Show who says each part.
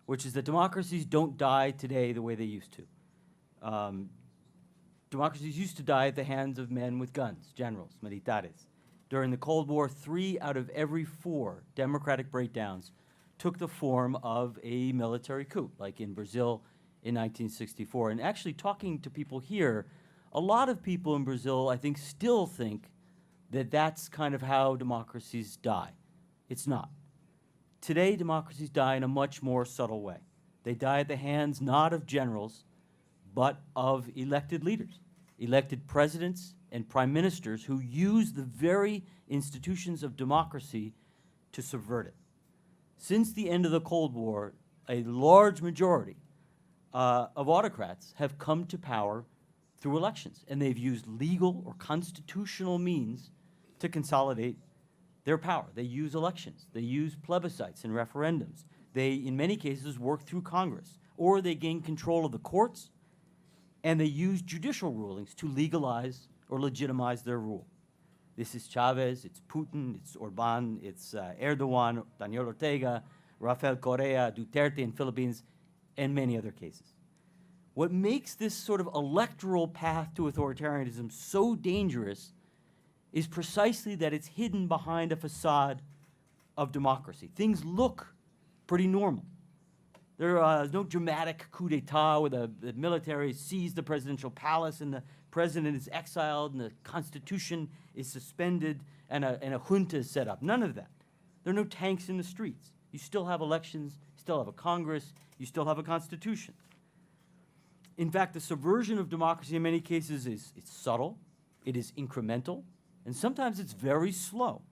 Speaker 1: which is that democracies don't die today the way they used to. Democracies used to die at the hands of men with guns, generals, militares. During the Cold War, 3 out of every 4 democratic breakdowns took the form of a military coup, like in Brazil in 1964. And actually, talking to people here, a lot of people in Brazil, I think, still think that that's kind of how democracies die. It's not. Today, democracies die in a much more subtle way. They die at the hands not of generals, but of elected leaders, elected presidents and prime ministers who use the very institutions of democracy to subvert it. Since the end of the Cold War, a large majority of autocrats have come to power through elections, and they've used legal or constitutional means to consolidate their power. They use elections. They use plebiscites and referendums. They, in many cases, work through Congress, or they gain control of the courts, and they use judicial rulings to legalize or legitimize their rule. This is Chavez, it's Putin, it's Orban, it's Erdogan, Daniel Ortega, Rafael Correa, Duterte in Philippines, and many other cases. What makes this sort of electoral path to authoritarianism so dangerous is precisely that it's hidden behind a facade of democracy. Things look pretty normal. There is no dramatic coup d'etat where the military seized the presidential palace and the president is exiled and the constitution is suspended and a junta is set up. None of that. There are no tanks in the streets. You still have elections, you still have a Congress, you still have a constitution. In fact, the subversion of democracy in many cases is subtle, it is incremental, and sometimes it's very slow.